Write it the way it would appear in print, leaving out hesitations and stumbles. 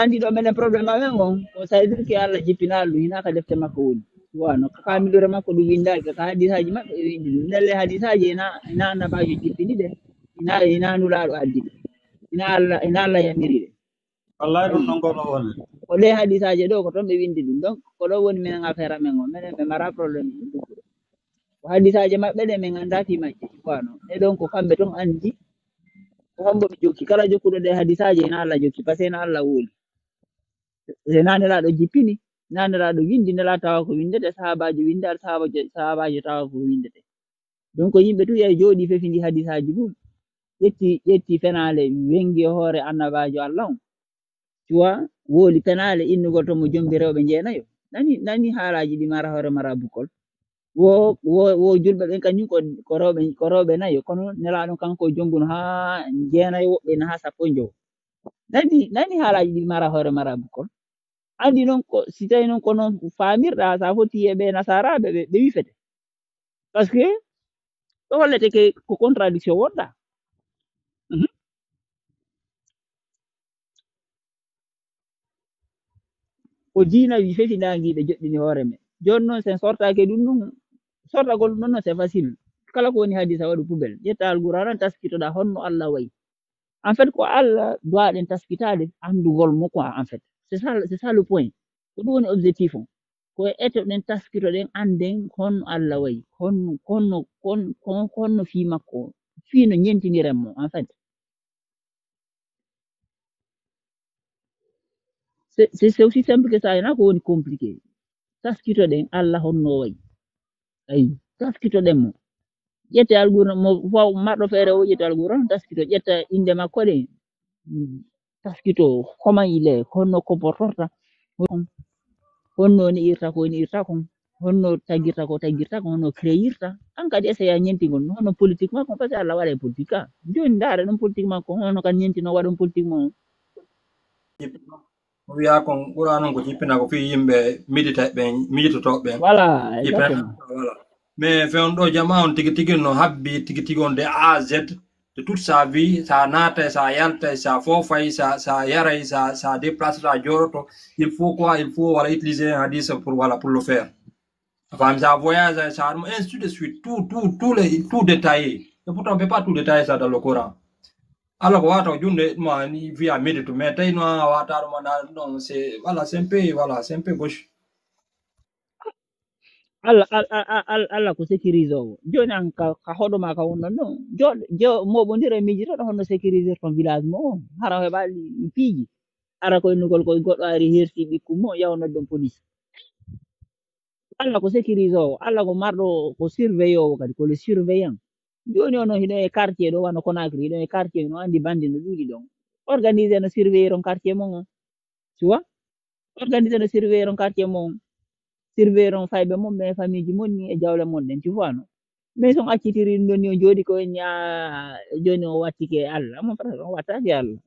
andi ɗo menen probléme amen on ko ça veut dire que Allah jippinaɗo hina ka defte makko woni wano ka kamilore makko ɗum windaki ka hadisaji maɓɓe ɓe windi ɗum ndelle hadisaji ina annabajo jippini ɗe ina nulaɗo addi ɗe ina Allah yamiri ɗe wallahi ɗum ɗon gono woni ko le hadisaji ɗo ko toon ɓe windi ɗum donc ko ɗo woni minen affaire amen o minen ɓe mara probléme ɗum ɗum ko hadisaji maɓɓe ɗe min ganda fi majje wano ɗe ɗon ko kamɓe toon andi ko hombo ɓe jokki kala jokkuɗo ɗe hadisaji ina Allah jokki par ce que ina Allah woli na nelaɗo jippini na nelaɗo windi nela tawa ko windete sahabaji winde ar sahabaji tawa ko windete donc yimɓe tu e jooɗi fefindi hadisaji mum ƴetti fenale wengi hoore annabajo Allah on tu vois wooli penale innugol to mo jombi rewɓe jeenayo nani haalaji ɗi mara hoore mara bukol wo julɓe ɓen kañum ko rewɓe nayo kono nelaɗo kanko jombuno ha jeenayo woɓɓe na ha sappo jowo nani haalaji ɗi mara hoore mara bukol andi noon ko si tawi noon ko noon famirɗa sa foti yeɓe nasaraɓe ɓe wifete par ce que ɗo hollete ke ko contradiction wonɗa ko diina wi fefi nangiɓe joɗɗini hoore men joni noon sen sortake ɗum ɗum sortagol ɗum ɗon noon c'est facile kala ko woni hadisa waɗu poubel ƴetta alqouran tan taskitoɗa honno Allah wayi en fait ko Allah duwaɗen taskitade andugol mo quoi en fait c'est ça le point ko ɗum woni objectif on ko etoɗen taskitoɗen anden honno Allah wayi honno fi makko fi no ñentiniren mo en fait c'est aussi simple que ça yana ko woni compliqué taskitoɗen Allah honno wayi ayi taskitoɗen mo ƴette alqouran mo faw marɗo feere o ƴetta alqouran taskito ƴetta inde makko ɗe taskito comment il est honno comportorta honno ni irta ko ni irta kon honno tagirta ko honno créirta an kadi essaya ñentigol honno politique makko par ce que Allah waɗa politique ka joni ndaare ɗum politique makko honno kan ñentino waɗon politique mo wiya kon ɓura noon ko jippina ko fi yimɓe miditotoɓe voilà exactement voilà mais fewn ɗo jama on tigi tigi no habbi tigi tigi on de A à Z de toute sa vie sa naata sa yalta sa fofay sa yaray sa déplace sa joroto il faut quoi il faut voilà utiliser un hadith pour voilà pour le faire enfin ça voyage ça ainsi de suite tout détaillé et pourtant on peut pas tout détailler ça dans le Coran alors ko wata junde ma ni via médite mais tay no wata ma non c'est voilà c'est un peu gauche Allah ko sécurise o joni an ka hoɗoma ka wonnon noon jo moɓodira miijitoɗo honno sécurisir ton village mo on hara heɓa piiji ara ko innugol koye goɗɗo ari hersi ɓikkum mo yawnat ɗum police Allah ko sécurise o Allah ko marɗo ko surveille o kadi ko le surveillant joni ono hiɗo e quartier ɗo wano Conakry hiɗo e quartier no andi bande no ɗuuɗi ɗon organisé no surveiller on quartier mon on tu vois organisé no surveiller on quartier mon on surveiller on fayɓe mon ɓe famille ji mon ni e jawle mon ɗen tu vois no mais son accitiri ɗum ɗon ni o jooɗi ko joni o wattike Allah mon frère o wattake Allah